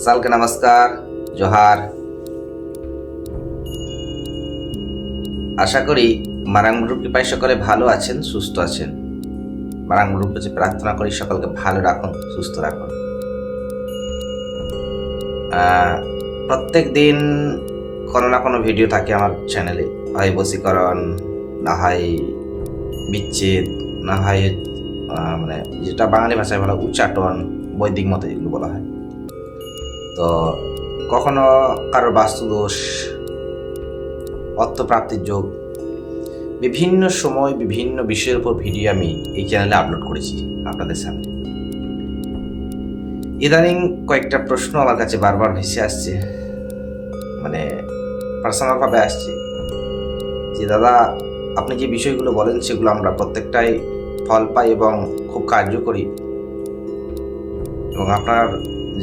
সালকে নমস্কার, জোহার। আশা করি মারাঙ্গুরুর কৃপায় সকলে ভালো আছেন, সুস্থ আছেন। মারাঙ্গুরুর কাছে প্রার্থনা করি সকলকে ভালো রাখুন, সুস্থ রাখুন। প্রত্যেক দিন কোনো না কোনো ভিডিও থাকে আমার চ্যানেলে, হয় বশীকরণ, না হয় বিচ্ছেদ, না হয় মানে যেটা বাঙালি ভাষায় বলা উচ্চাটন, বৈদিক মতে যেগুলো বলা হয়। তো কখনো কারোর বাস্তুদোষ, অর্থপ্রাপ্তির যোগ, বিভিন্ন সময় বিভিন্ন বিষয়ের উপর ভিডিও আমি এই চ্যানেলে আপলোড করেছি আপনাদের সামনে। ইদানিং কয়েকটা প্রশ্ন আমার কাছে বারবার ভেসে আসছে, মানে পার্সোনালভাবে আসছে, যে দাদা আপনি যে বিষয়গুলো বলেন সেগুলো আমরা প্রত্যেকটাই ফল পাই এবং খুব কার্যকরী, এবং আপনার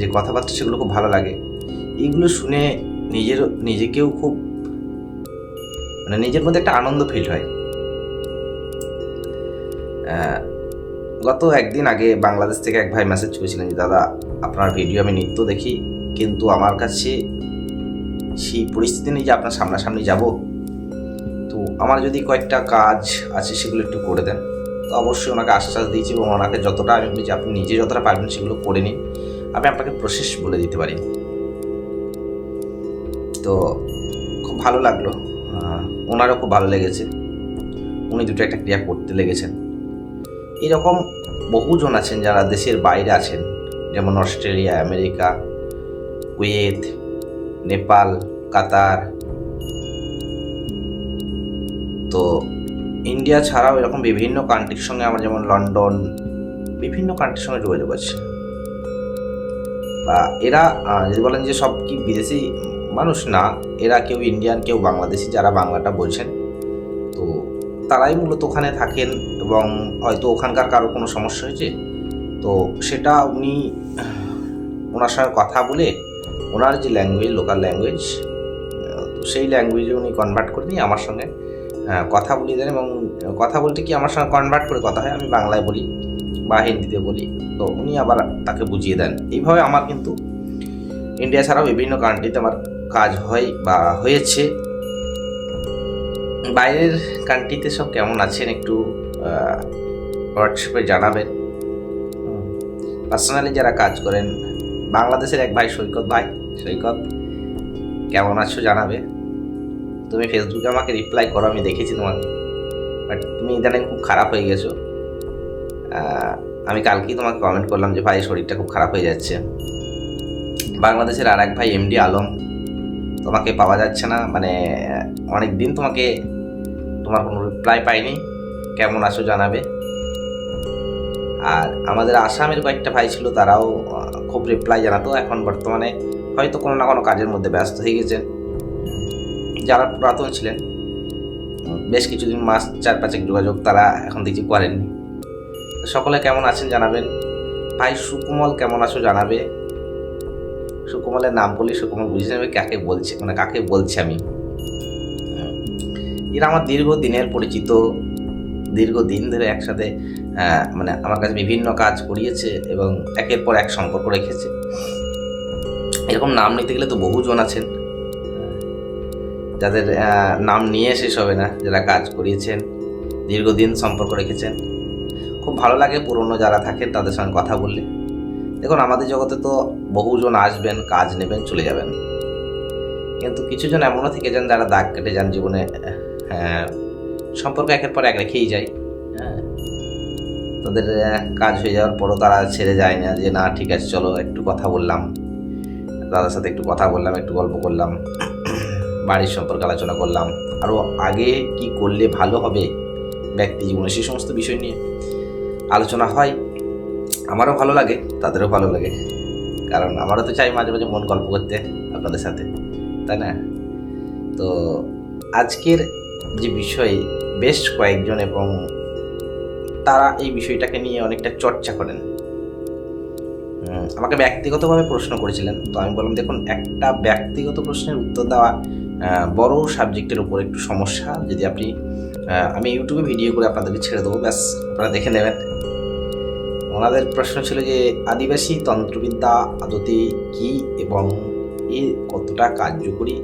যে কথাবার্তা সেগুলো খুব ভালো লাগে। এইগুলো শুনে নিজেকেও খুব মানে নিজের মধ্যে একটা আনন্দ ফিল হয়। গত একদিন আগে বাংলাদেশ থেকে এক ভাই মেসেজ করেছিলেন যে দাদা আপনার ভিডিও আমি নিত্য দেখি, কিন্তু আমার কাছে সেই পরিস্থিতি নেই যে আপনার সামনাসামনি যাব। তো আমার যদি কয়েকটা কাজ আছে সেগুলো একটু করে দেন। তো অবশ্যই ওনাকে আশ্বাস দিয়েছি এবং ওনাকে যতটা আমি বলেছি আপনি নিজে যতটা পারবেন সেগুলো করে নিন, আমি আপনাকে প্রসেস বলে দিতে পারি। তো খুব ভালো লাগলো, ওনারও খুব ভালো লেগেছে, উনি দুটো একটা ক্রিয়া করতে লেগেছেন। এরকম বহুজন আছেন যারা দেশের বাইরে আছেন, যেমন অস্ট্রেলিয়া, আমেরিকা, কুয়েত, নেপাল, কাতার। তো ইন্ডিয়া ছাড়াও এরকম বিভিন্ন কান্ট্রির সঙ্গে আমার, যেমন লন্ডন, বিভিন্ন কান্ট্রির সঙ্গে যোগাযোগ আছে। বা এরা যদি বলেন যে সব কি বিদেশি মানুষ, না, এরা কেউ ইন্ডিয়ান, কেউ বাংলাদেশি, যারা বাংলাটা বলছেন। তো তারাই মূলত ওখানে থাকেন এবং হয়তো ওখানকার কারো কোনো সমস্যা হয়েছে, তো সেটা উনি ওনার সঙ্গে কথা বলে ওনার যে ল্যাঙ্গুয়েজ, লোকাল ল্যাঙ্গুয়েজ, তো সেই ল্যাঙ্গুয়েজে উনি কনভার্ট করে নিয়ে আমার সঙ্গে কথা বলিয়ে দেন। এবং কথা বলতে কি আমার সঙ্গে কনভার্ট করে কথা হয়, আমি বাংলায় বলি বা হিন্দিতে বলি, তো উনি আবার তাকে বুঝিয়ে দেন। এইভাবে আমার কিন্তু ইন্ডিয়া ছাড়াও বিভিন্ন কান্ট্রিতে আমার কাজ হয় বা হয়েছে। বাইরের কান্ট্রিতে সব কেমন আছেন একটু হোয়াটসঅ্যাপে জানাবেন। পার্সোনালি যারা কাজ করেন, বাংলাদেশের এক ভাই সৈকত ভাই, সৈকত কেমন আছো জানাবে। তুমি ফেসবুকে আমাকে রিপ্লাই করো, আমি দেখেছি তোমাকে, বাট তুমি ইদানিং খুব খারাপ হয়ে গেছো। আমি কালকেই তোমাকে কমেন্ট করলাম যে ভাই শরীরটা খুব খারাপ হয়ে যাচ্ছে। বাংলাদেশের আর এক ভাই এমডি আলম, তোমাকে পাওয়া যাচ্ছে না, মানে অনেক দিন তোমার কোনো রিপ্লাই পাইনি, কেমন আছো জানাবে। আর আমাদের আসামের কয়েকটা ভাই ছিল, তারাও খুব রিপ্লাই জানাতো, এখন বর্তমানে হয়তো কোনো না কোনো কাজের মধ্যে ব্যস্ত হয়ে গেছেন। যারা পুরাতন ছিলেন, বেশ কিছুদিন, মাস 4-5 যোগাযোগ তারা এখন দেখছি করেননি। সকলে কেমন আছেন জানাবেন। ভাই সুকুমল কেমন আছো জানাবে। সুকুমলের নাম বলি, সুকুমল বুঝে যাবে কাকে বলছে, মানে কাকে বলছি আমি। এরা আমার দীর্ঘদিনের পরিচিত, দীর্ঘদিন ধরে একসাথে মানে আমার কাছে বিভিন্ন কাজ করিয়েছে এবং একের পর এক সম্পর্ক রেখেছে। এরকম নাম নিতে গেলে তো বহুজন আছেন, যাদের নাম নিয়ে শেষ হবে না, যারা কাজ করিয়েছেন, দীর্ঘদিন সম্পর্ক রেখেছেন। খুব ভালো লাগে পুরনো যারা থাকেন তাদের সঙ্গে কথা বললে। দেখুন, আমাদের জগতে তো বহুজন আসবেন, কাজ নেবেন, চলে যাবেন, কিন্তু কিছুজন এমনও থেকে যান যারা দাগ কেটে যান জীবনে। সম্পর্ক একের পর এক রেখেই যায়। তাদের কাজ হয়ে যাওয়ার পরও তারা ছেড়ে যায় না, যে না ঠিক আছে চলো একটু কথা বললাম, দাদার সাথে একটু কথা বললাম, একটু গল্প করলাম, বাড়ির সম্পর্কে আলোচনা করলাম, আরও আগে কি করলে ভালো হবে ব্যক্তি জীবনে, সেই সমস্ত বিষয় নিয়ে আলোচনা হয়। আমারও ভালো লাগে, তাদেরও ভালো লাগে, কারণ আমারও তো চাই মাঝে মাঝে মন গল্প করতে আপনাদের সাথে, তাই না? তো আজকের যে বিষয়, বেশ কয়েকজন এবং তারা এই বিষয়টাকে নিয়ে অনেকটা চর্চা করেন। আমাকে ব্যক্তিগতভাবে প্রশ্ন করেছিলেন, তো আমি বললাম দেখুন, একটা ব্যক্তিগত প্রশ্নের উত্তর দেওয়া বড় সাবজেক্টের উপর একটু সমস্যা। যদি আমি ইউটিউবে ভিডিও করে আপনাদেরকে ছেড়ে দেবো, ব্যাস আপনারা দেখে নেবেন। ওনাদের প্রশ্ন ছিল যে আদিবাসী তন্ত্রবিদ্যা আদতে কি এবং এর কতটা কার্যকরী।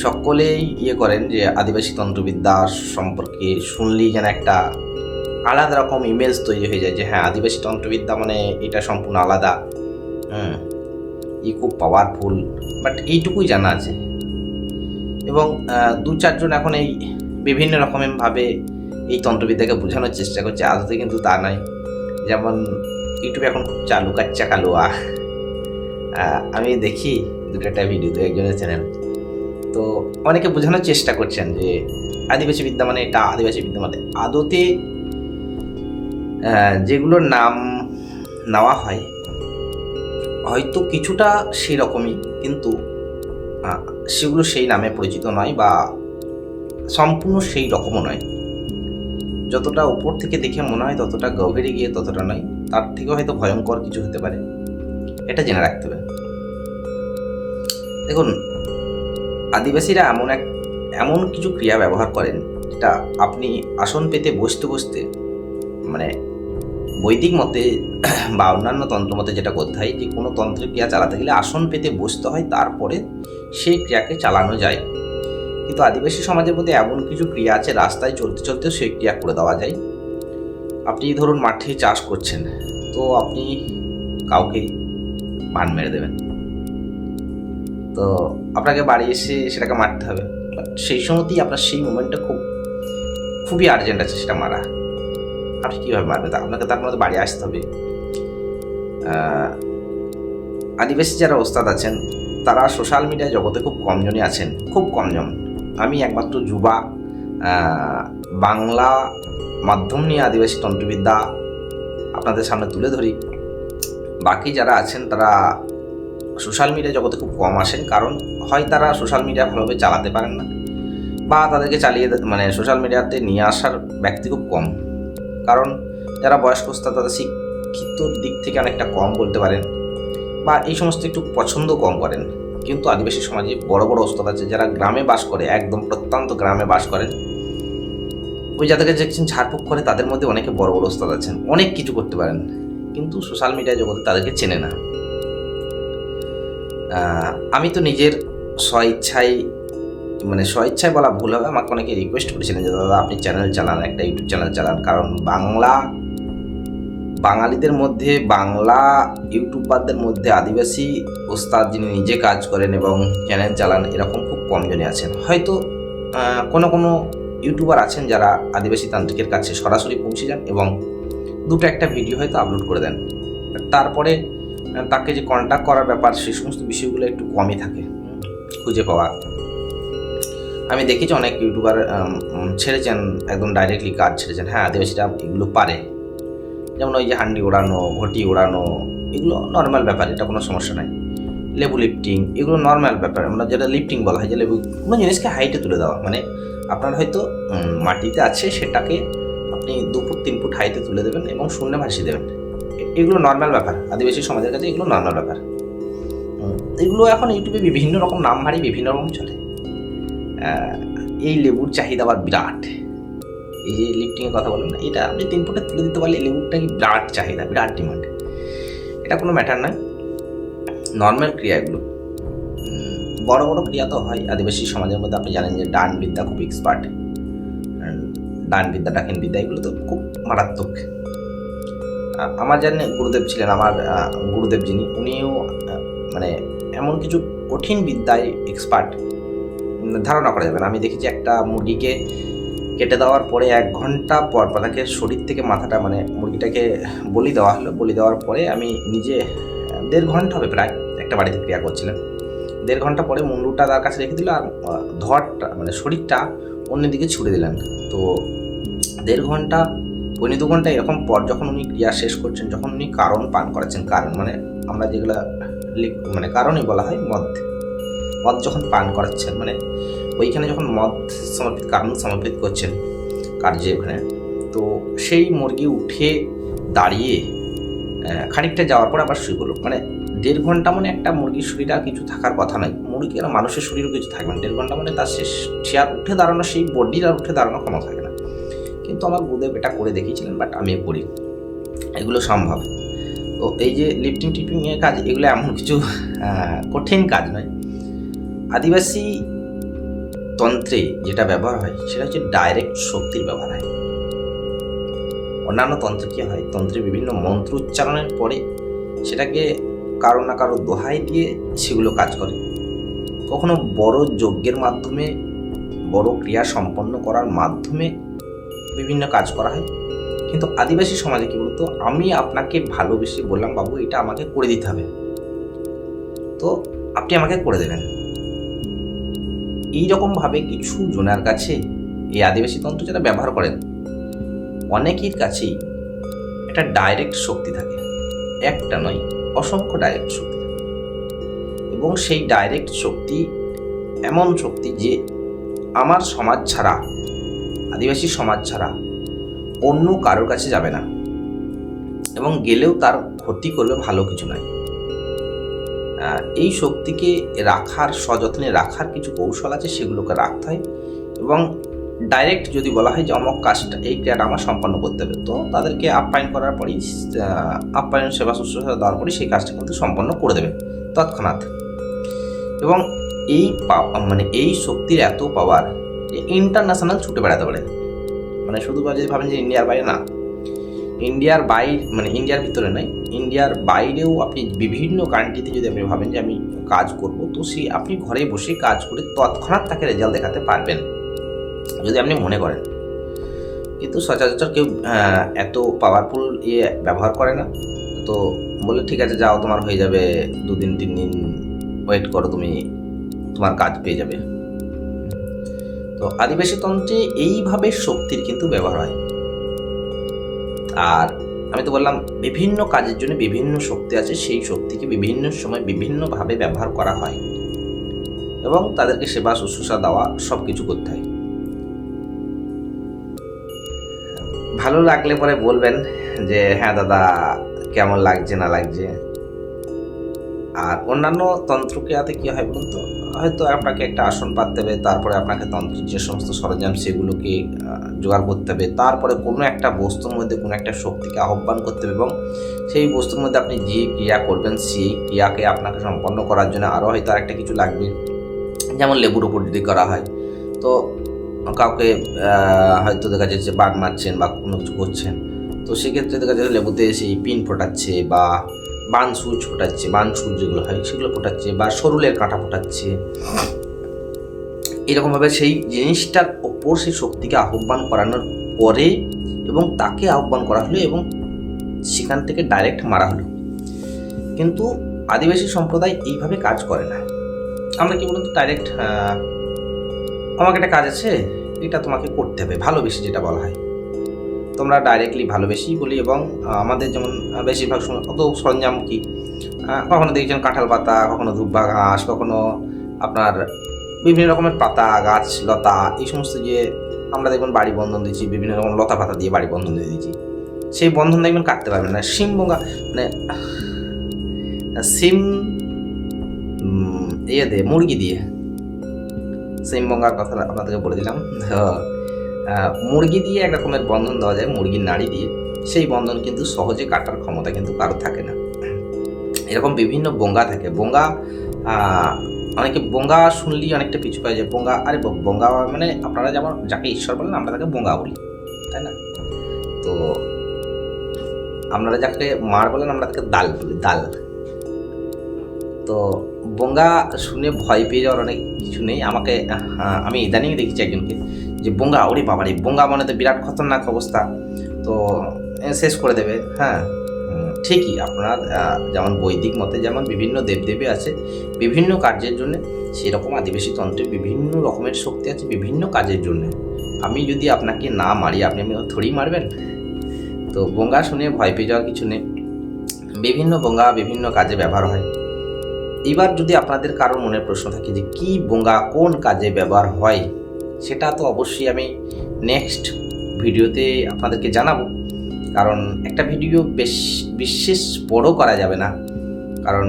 সকলেই করেন যে আদিবাসী তন্ত্রবিদ্যা সম্পর্কে শুনলেই যেন একটা আলাদা রকম ইমেজ তৈরি হয়ে যায় যে হ্যাঁ, আদিবাসী তন্ত্রবিদ্যা মানে এটা সম্পূর্ণ আলাদা, খুব পাওয়ারফুল। বাট এইটুকুই জানা আছে। এবং 2-4 জন এখন এই বিভিন্ন রকমভাবে এই তন্ত্রবিদ্যাকে বোঝানোর চেষ্টা করছে, আদতে কিন্তু তা নয়। যেমন ইউটিউবে এখন খুব চালু কাচ্চা কালুয়া, আমি দেখি 2-1টা ভিডিও 2-1জনের চ্যানেল, তো অনেকে বোঝানোর চেষ্টা করছেন যে আদিবাসী বিদ্যা মানে এটা, আদিবাসী বিদ্যা মানে আদতে যেগুলোর নাম নেওয়া হয় হয়তো কিছুটা সেই রকমই, কিন্তু সেগুলো সেই নামে পরিচিত নয় বা সম্পূর্ণ সেই রকমও নয়। যতটা উপর থেকে দেখে মনে হয় ততটা গভীরে গিয়ে ততটা নয়, তার থেকে হয়তো ভয়ঙ্কর কিছু হতে পারে, এটা জেনে রাখতে হবে। দেখুন, আদিবাসীরা এমন কিছু ক্রিয়া ব্যবহার করেন যেটা আপনি আসন পেতে বসতে বসতে, মানে বৈদিক মতে বা অন্যান্য তন্ত্র মতে যেটা করতে হয় যে কোনো তন্ত্রের ক্রিয়া চালাতে গেলে আসন পেতে বসতে হয়, তারপরে সেই ক্রিয়াকে চালানো যায়। কিন্তু আদিবাসী সমাজের মধ্যে এমন কিছু ক্রিয়া আছে রাস্তায় চলতে চলতেও সেই ক্রিয়া করে দেওয়া যায়। আপনি ধরুন মাঠে চাষ করছেন, তো আপনি কাউকে বান মেরে দেবেন, তো আপনাকে বাড়ি এসে সেটাকে মারতে হবে। বাট সেই সময়তেই আপনার সেই মোমেন্টটা খুবই আর্জেন্ট আছে সেটা মারা, আপনি কীভাবে মারবেন? আপনাকে তার মধ্যে বাড়ি আসতে হবে। আদিবাসী যারা ওস্তাদ আছেন তারা সোশ্যাল মিডিয়া জগতে খুব কমজনই আছেন, খুব কমজন। আমি একমাত্র যুবা বাংলা মাধ্যম নিয়ে আদিবাসী তন্ত্রবিদ্যা আপনাদের সামনে তুলে ধরি। বাকি যারা আছেন তারা সোশ্যাল মিডিয়া জগতে খুব কম আসেন, কারণ হয় তারা সোশ্যাল মিডিয়া ভালোভাবে চালাতে পারেন না, বা তাদেরকে সোশ্যাল মিডিয়াতে নিয়ে আসার ব্যক্তি খুব কম। কারণ যারা বয়স্ক ওস্তাদ তাদের শিক্ষিত দিক থেকে অনেকটা কম বলতে পারেন, বা এই সমস্ত একটু পছন্দ কম করেন। কিন্তু আদিবাসী সমাজে বড় বড় ওস্তাদ আছে যারা গ্রামে বাস করে, একদম প্রত্যন্ত গ্রামে বাস করেন। ওই যাদেরকে দেখছেন ঝাড়ফুঁক করে, তাদের মধ্যে অনেকে বড় বড় ওস্তাদ আছেন, অনেক কিছু করতে পারেন, কিন্তু সোশ্যাল মিডিয়া জগতে তাদেরকে চেনে না। আমি তো নিজের স্বইচ্ছায় বলা ভুল হবে, আমাকে অনেকে রিকোয়েস্ট করেছিলেন যে দাদা আপনি চ্যানেল চালান, একটা ইউটিউব চ্যানেল চালান, কারণ বাঙালিদের মধ্যে, বাংলা ইউটিউবারদের মধ্যে আদিবাসী ওস্তাদ যিনি নিজে কাজ করেন এবং চ্যানেল চালান এরকম খুব কমজনই আছেন। হয়তো কোনো ইউটিউবার আছেন যারা আদিবাসী তান্ত্রিকের কাছে সরাসরি পৌঁছে যান এবং 2-1টা ভিডিও হয়তো আপলোড করে দেন, তারপরে তাকে যে কন্ট্যাক্ট করার ব্যাপার সেই সমস্ত বিষয়গুলো একটু কমই থাকে খুঁজে পাওয়া। আমি দেখেছি অনেক ইউটিউবার ছেড়েছেন, একদম ডাইরেক্টলি কাজ ছেড়েছেন। হ্যাঁ, আদিবাসীরা এগুলো পারে, যেমন ওই যে হান্ডি ওড়ানো, ঘটি ওড়ানো, এগুলো নর্মাল ব্যাপার, এটা কোনো সমস্যা নাই। লেবু লিফটিং, এগুলো নর্মাল ব্যাপার। আমরা যেটা লিফটিং বলা হয়, যে লেবু কোনো জিনিসকে হাইটে তুলে দেওয়া, মানে আপনার হয়তো মাটিতে আছে সেটাকে আপনি 2 ফুট 3 ফুট হাইটে তুলে দেবেন এবং শূন্যে ভাসিয়ে দেবেন, এগুলো নর্মাল ব্যাপার। আদিবাসী সমাজের কাছে এগুলো নর্মাল ব্যাপার। এগুলো এখন ইউটিউবে বিভিন্ন রকম নাম ভারী বিভিন্ন রকম চলে। এই লেবুর চাহিদা আবার বিরাট, এই যে লিফটিংয়ের কথা বললাম না, এটা আপনি 3 ফুটে তুলে দিতে পারলে লেবুরটা কি বিরাট চাহিদা, বিরাট ডিমান্ড, এটা কোনো ম্যাটার নয়। নর্মাল ক্রিয়া এগুলো, বড় বড় ক্রিয়া তো হয় আদিবাসী সমাজের মধ্যে। আপনি জানেন যে ডান বিদ্যা খুব এক্সপার্ট, ডান বিদ্যা, ডাকিন বিদ্যা, এগুলো তো খুব মারাত্মক। আমার জানেন গুরুদেব ছিলেন, আমার গুরুদেব যিনি, উনিও এমন কিছু কঠিন বিদ্যায় এক্সপার্ট, ধারণা করা যাবে না। আমি দেখেছি একটা মুরগিকে কেটে দেওয়ার পরে 1 ঘন্টা পর তাকে শরীর থেকে মাথাটা, মুরগিটাকে বলি দেওয়া হলো। বলি দেওয়ার পরে আমি নিজে 1.5 ঘন্টা হবে প্রায় একটা বাড়িতে ক্রিয়া করছিলাম। 1.5 ঘন্টা পরে মুন্ডুটা তার কাছে রেখে দিল আর ধরটা শরীরটা অন্যদিকে ছুড়ে দিলেন। তো 1.5 ঘন্টা 2 ঘন্টা এরকম পর যখন উনি ক্রিয়া শেষ করছেন, যখন উনি কারণ পান করাচ্ছেন, কারণ আমরা যেগুলো কারণই বলা হয়, মদ যখন পান করাচ্ছেন, ওইখানে যখন মদ কারণ সমর্পিত করছেন কার্যে ওখানে, তো সেই মুরগি উঠে দাঁড়িয়ে খানিকটা যাওয়ার পর আবার শুয়ে পড়ল। 1.5 ঘন্টা একটা মুরগির শরীরে আর কিছু থাকার কথা নয়, মুরগি আর মানুষের শরীরও কিছু থাকবে না। 1.5 ঘন্টা তার শেষ, সে আর উঠে দাঁড়ানো, সেই বডির আর উঠে দাঁড়ানো ক্ষমতা থাকে না। কিন্তু আমার গুরুদেব এটা করে দেখিয়েছিলেন, বাট আমি করি, এগুলো সম্ভব। তো এই যে লিফটিং টিপিংয়ের কাজ, এগুলো এমন কিছু কঠিন কাজ নয়। আদিবাসী তন্ত্রে যেটা ব্যবহার হয় সেটা হচ্ছে ডাইরেক্ট শক্তির ব্যবহার হয়। অন্যান্য তন্ত্রে কী হয়, তন্ত্রে বিভিন্ন মন্ত্র উচ্চারণের পরে সেটাকে কারো না কারো দোহাই দিয়ে সেগুলো কাজ করে। কখনো বড় যজ্ঞের মাধ্যমে, বড় ক্রিয়া সম্পন্ন করার মাধ্যমে বিভিন্ন কাজ করা হয়। কিন্তু আদিবাসী সমাজে কী বলতো, আমি আপনাকে ভালোবেসে বললাম বাবু এটা আমাকে করে দিতে হবে, তো আপনি আমাকে করে দেবেন। এইরকমভাবে কিছু জনের কাছে এই আদিবাসী তন্ত্র যারা ব্যবহার করেন, অনেকের কাছেই একটা ডাইরেক্ট শক্তি থাকে, একটা নয় অসংখ্য ডাইরেক্ট শক্তি থাকে। এবং সেই ডাইরেক্ট শক্তি এমন শক্তি যে আমার সমাজ ছাড়া, আদিবাসী সমাজ ছাড়া অন্য কারোর কাছে যাবে না, এবং গেলেও তার ক্ষতি করবে, ভালো কিছু নয়। এই শক্তিকে রাখার, সযত্নে রাখার কিছু কৌশল আছে, সেগুলোকে রাখতে হয়। এবং ডাইরেক্ট যদি বলা হয় যে অমক কাজটা, এই ক্রিয়াটা আমার সম্পন্ন করতে হবে, তো তাদেরকে আপ্যায়ন করার পরই, আপ্যায়ন সেবা শুশ্রূষা দেওয়ার পরই সেই কাজটা কিন্তু সম্পন্ন করে দেবে তৎক্ষণাৎ। এবং এই মানে এই শক্তির এত পাওয়ার যে ইন্টারন্যাশনাল ছুটে বেড়াতে পারে। মানে শুধু যদি ভাবেন যে ইন্ডিয়ার বাইরে, না, ইন্ডিয়ার বাইরে মানে ইন্ডিয়ার ভিতরে নয়, ইন্ডিয়ার বাইরেও আপনি বিভিন্ন কান্ট্রিতে যদি আপনি ভাবেন যে আমি কাজ করব, তো সেই আপনি ঘরে বসে কাজ করে তৎক্ষণাৎ তাকে রেজাল্ট দেখাতে পারবেন যদি আপনি মনে করেন। কিন্তু সচরাচর কেউ এত পাওয়ারফুল ব্যবহার করে না। তো বলে ঠিক আছে যাও, তোমার হয়ে যাবে, 2 দিন 3 দিন ওয়েট করো, তুমি তোমার কাজ পেয়ে যাবে। তো আদিবাসী তন্ত্রে এইভাবে শক্তির কিন্তু ব্যবহার হয়। আর আমি তো বললাম বিভিন্ন কাজের জন্য বিভিন্ন শক্তি আছে, সেই শক্তিকে বিভিন্ন সময় বিভিন্নভাবে ব্যবহার করা হয় এবং তাদেরকে সেবা শুশ্রূষা দেওয়া সব কিছু করতে হয়। ভালো লাগলে পরে বলবেন যে হ্যাঁ দাদা কেমন লাগছে না লাগছে। আর অন্যান্য তন্ত্রক্রিয়াতে কী হয় বলুন তো, হয়তো আপনাকে একটা আসন পাততে হবে, তারপরে আপনাকে তন্ত্রের যে সমস্ত সরঞ্জাম সেগুলোকে জোগাড় করতে হবে, তারপরে কোনো একটা বস্তুর মধ্যে কোনো একটা শক্তিকে আহ্বান করতে হবে, এবং সেই বস্তুর মধ্যে আপনি যে ক্রিয়া করবেন সেই ক্রিয়াকে আপনাকে সম্পন্ন করার জন্য আরও হয়তো আরেকটা কিছু লাগবে। যেমন লেবুর উপর যদি করা হয়, তো কাউকে হয়তো দেখা যাচ্ছে বাঘ মারছেন বা কোনো কিছু করছেন, তো সেক্ষেত্রে দেখা যাচ্ছে লেবুতে সেই পিন ফোটাচ্ছে বা বানসুচ ফোটাচ্ছে, বানসুচ যেগুলো হয় সেগুলো ফোটাচ্ছে, বা সরুলের কাঁটা ফোটাচ্ছে। এরকমভাবে সেই জিনিসটার ওপর সেই শক্তিকে আহ্বান করানোর পরে এবং তাকে আহ্বান করা হলো এবং সেখান থেকে ডাইরেক্ট মারা হলো। কিন্তু আদিবাসী সম্প্রদায় এইভাবে কাজ করে না। আমরা কি বলুন তো, ডাইরেক্ট আমাকে একটা কাজ আছে, এটা তোমাকে করতে হবে, ভালোবেসে যেটা বলা হয়, তোমরা ডাইরেক্টলি ভালোবেসেই বলি। এবং আমাদের যেমন বেশিরভাগ সময় অত সরঞ্জাম কি, কখনো দেখছেন কাঁঠাল পাতা, কখনো ধূপবা ঘাস, কখনো আপনার বিভিন্ন রকমের পাতা, গাছ, লতা, এই সমস্ত যে আমরা দেখবেন বাড়ি বন্ধন দিচ্ছি, বিভিন্ন রকম লতা পাতা দিয়ে বাড়ি বন্ধন দিয়ে দিচ্ছি, সেই বন্ধন দেখবেন কাটতে পারবেন না। সিম বঙ্গা মানে সিম দিয়ে মুরগি দিয়ে, সিম বঙ্গার কথা আপনাদেরকে বলে দিলাম। মুরগি দিয়ে এক রকমের বন্ধন দেওয়া যায়, মুরগির নাড়ি দিয়ে, সেই বন্ধন কিন্তু সহজে কাটার ক্ষমতা কিন্তু কারো থাকে না। এরকম বিভিন্ন বঙ্গা থাকে। বঙ্গা অনেকে বঙ্গা শুনলেই অনেকটা পিছু পায়, যে বঙ্গা, আরে বঙ্গা মানে আপনারা যেমন যাকে ঈশ্বর বলেন আমরা তাকে বঙ্গা বলি, তাই না? তো আপনারা যাকে মার বলেন আমরা তাকে দাল বলি, দাল। তো বঙ্গা শুনে ভয় পেয়ে যাওয়ার অনেক কিছু নেই। আমি ইদানিং দেখেছি একজনকে যে বঙ্গা, ওরে বাবারে, বঙ্গা মানে তো বিরাট খতরনাক অবস্থা, তো শেষ করে দেবে। হ্যাঁ ঠিকই, আপনার যেমন বৈদিক মতে যেমন বিভিন্ন দেবদেবী আছে বিভিন্ন কার্যের জন্য, সেরকম আদিবাসী তন্ত্রে বিভিন্ন রকমের শক্তি আছে বিভিন্ন কাজের জন্য। আমি যদি আপনাকে না মারি, আপনি আমি থোড়ি মারবেন? তো বঙ্গা শুনে ভয় পেয়ে যাওয়ার কিছু নেই। বিভিন্ন বঙ্গা বিভিন্ন কাজে ব্যবহার হয়। এবার যদি আপনাদের কারোর মনের প্রশ্ন থাকে যে কি বঙ্গা কোন কাজে ব্যবহার হয়, সেটা তো অবশ্যই আমি নেক্সট ভিডিওতে আপনাদেরকে জানাবো। কারণ একটা ভিডিও বিশেষ বড় করা যাবে না, কারণ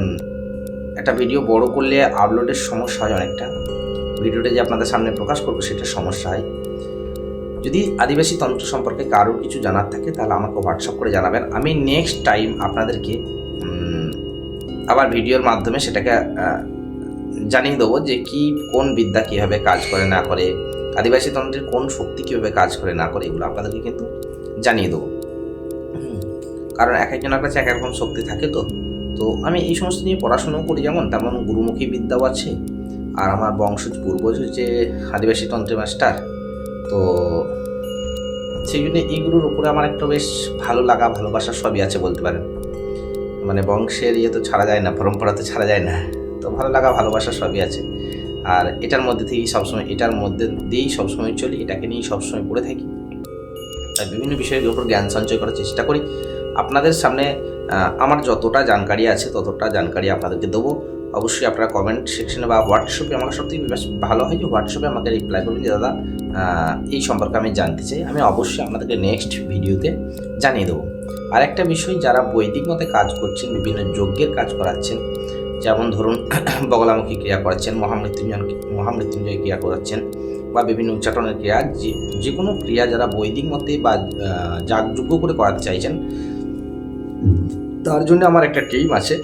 একটা ভিডিও বড় করলে আপলোডের সমস্যা হয় অনেকটা, ভিডিওটা যে আপনাদের সামনে প্রকাশ করবো সেটা সমস্যা হয়। যদি আদিবাসী তন্ত্র সম্পর্কে কারোর কিছু জানার থাকে তাহলে আমাকে হোয়াটসঅ্যাপ করে জানাবেন। আমি নেক্সট টাইম আপনাদেরকে আবার ভিডিওর মাধ্যমে সেটাকে জানিয়ে দেবো যে কোন বিদ্যা কীভাবে কাজ করে না করে, আদিবাসী তন্ত্রের কোন শক্তি কীভাবে কাজ করে না করে, এগুলো আপনাদেরকে কিন্তু জানিয়ে দেবো। কারণ এক একজনের কাছে এক এক রকম শক্তি থাকে। তো আমি এই সমস্ত নিয়ে পড়াশুনো করি, যেমন তেমন গুরুমুখী বিদ্যাও আছে। আর আমার বংশজ পূর্বজ হচ্ছে আদিবাসী তন্ত্রের মাস্টার। তো সেই জন্য এইগুলোর উপরে আমার একটা বেশ ভালো লাগা ভালোবাসা সবই আছে বলতে পারেন। মানে বংশের ইয়ে তো ছাড়া যায় না, পরম্পরা তো ছাড়া যায় না। তো ভালো লাগা ভালোবাসা সবই আছে। আর এটার মধ্যে দিয়েই সবসময় চলি, এটাকে নিয়েই সবসময় পড়ে থাকি। তাই বিভিন্ন বিষয়ের উপর জ্ঞান সঞ্চয় করার চেষ্টা করি। আপনাদের সামনে আমার যতটা জানকারি আছে ততটা জানকারি আপনাদেরকে দেবো। অবশ্যই আপনারা কমেন্ট সেকশনে বা হোয়াটসঅ্যাপে, আমার সবথেকে বেশ ভালো হয় যে হোয়াটসঅ্যাপে আমাকে রিপ্লাই করবেন যে দাদা এই সম্পর্কে আমি জানতে চাই। আমি অবশ্যই আপনাদেরকে নেক্সট ভিডিওতে জানিয়ে দেবো। আর একটা বিষয়, যারা বৈদিক মতে কাজ করছেন, বিভিন্ন যজ্ঞের কাজ করাচ্ছেন, যেমন ধরুন বগলামুখী ক্রিয়া করাচ্ছেন, মহামৃত্যুঞ্জয় ক্রিয়া করাচ্ছেন, বা বিভিন্ন উচ্চাটনের ক্রিয়া, যে কোনো ক্রিয়া যারা বৈদিক মতে বা যাগযজ্ঞ করে করাতে চাইছেন, তার জন্য আমার একটা টিম আছে।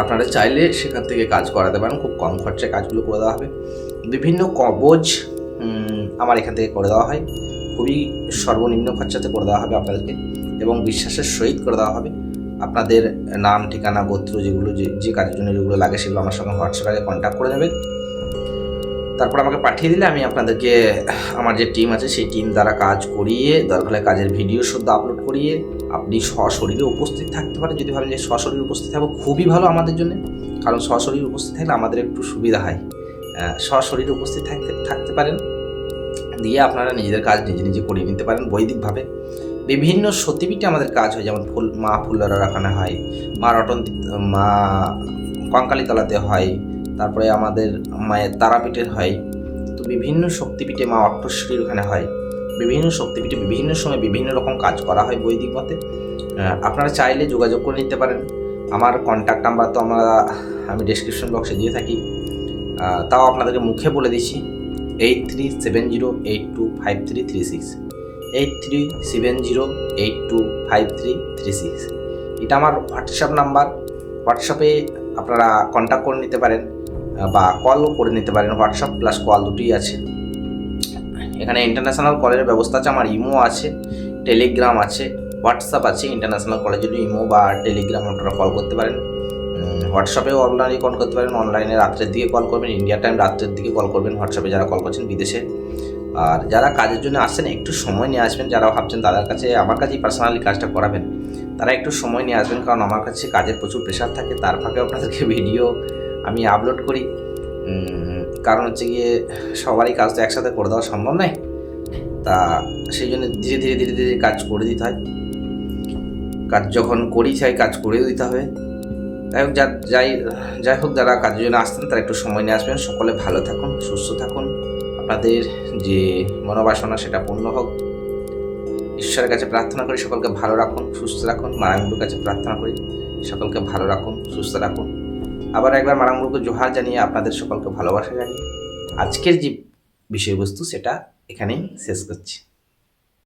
আপনারা চাইলে সেখান থেকে কাজ করাতে পারেন, খুব কম খরচায় কাজগুলো করে দেওয়া হবে। বিভিন্ন কবজ আমার এখান থেকে করে দেওয়া হয়, খুবই সর্বনিম্ন খরচাতে করে দেওয়া হবে আপনাদেরকে, এবং বিশ্বাসের সহিত করে দেওয়া হবে। আপনাদের নাম, ঠিকানা, গোত্র, যেগুলো যে কাজের জন্য যেগুলো লাগে সেগুলো আমার সঙ্গে হোয়াটসঅ্যাপে কন্ট্যাক্ট করে নেবেন। তারপর আমাকে পাঠিয়ে দিলে আমি আপনাদেরকে আমার যে টিম আছে সেই টিম দ্বারা কাজ করিয়ে, দরকার হলে কাজের ভিডিও শুদ্ধ আপলোড করিয়ে আপনি সশরীরে উপস্থিত থাকতে পারেন। যদি ভাবেন যে সশরীরে উপস্থিত থাকবো, খুবই ভালো আমাদের জন্য, কারণ সশরীরে উপস্থিত থাকলে আমাদের একটু সুবিধা হয়। সশরীরে উপস্থিত থাকতে পারেন, দিয়ে আপনারা নিজেদের কাজ নিজে করিয়ে নিতে পারেন বৈদিকভাবে। বিভিন্ন সতীপীঠে আমাদের কাজ হয়, যেমন মা ফুল্লরা রাখানো হয়, মা কঙ্কালীতলাতে হয়, তারপরে আমাদের মায়ের তারাপীঠের হয়। তো বিভিন্ন শক্তিপীঠে মা অট্টশ্বরীর ওখানে হয়। বিভিন্ন শক্তিপীঠে বিভিন্ন সময় বিভিন্ন রকম কাজ করা হয় বৈদিক মতে। আপনারা চাইলে যোগাযোগ করে নিতে পারেন। আমার কন্ট্যাক্ট নাম্বার তো আমি ডেসক্রিপশন বক্সে দিয়ে থাকি, তাও আপনাদেরকে মুখে বলে দিচ্ছি। 8370825336, 8370825336। এটা আমার হোয়াটসঅ্যাপ নাম্বার। হোয়াটসঅ্যাপে আপনারা কন্ট্যাক্ট করে নিতে পারেন বা কলও করে নিতে পারেন। হোয়াটসঅ্যাপ প্লাস কল দুটোই আছে। এখানে ইন্টারন্যাশনাল কলের ব্যবস্থা আছে। আমার ইমো আছে, টেলিগ্রাম আছে, হোয়াটসঅ্যাপ আছে। ইন্টারন্যাশনাল কলের জন্য ইমো বা টেলিগ্রাম আপনারা কল করতে পারেন। হোয়াটসঅ্যাপেও অনলাইনে কল করতে পারেন। অনলাইনে রাত্রের দিকে কল করবেন, ইন্ডিয়া টাইম রাত্রের দিকে কল করবেন হোয়াটসঅ্যাপে যারা কল করছেন বিদেশে। আর যারা কাজের জন্য আসছেন একটু সময় নিয়ে আসবেন। যারা ভাবছেন তাদের কাছে আমার কাছেই পার্সোনালি কাজটা করাবেন, তারা একটু সময় নিয়ে আসবেন, কারণ আমার কাছে কাজের প্রচুর প্রেশার থাকে। তার ফাঁকে আপনাদেরকে ভিডিও আমি আপলোড করি, কারণ হচ্ছে গিয়ে সবারই কাজ তো একসাথে করে দেওয়া সম্ভব নয়। তা সেই জন্য ধীরে ধীরে কাজ করে দিতে হয়। কাজ যখন করি চাই কাজ করেও দিতে হবে। যাই হোক যারা কাজের জন্য আসতেন তারা একটু সময় নিয়ে আসবেন। সকলে ভালো থাকুন, সুস্থ থাকুন, আপনাদের যে মনোবাসনা সেটা পূর্ণ হোক। ঈশ্বরের কাছে প্রার্থনা করি সকলকে ভালো রাখুন, সুস্থ রাখুন। মারাঙ্গুর কাছে প্রার্থনা করি সকলকে ভালো রাখুন, সুস্থ রাখুন। আবার একবার মারাঙ্গুরকে জোহার জানিয়ে আপনাদের সকলকে ভালোবাসা জানিয়ে আজকের যে বিষয়বস্তু সেটা এখানেই শেষ করছি।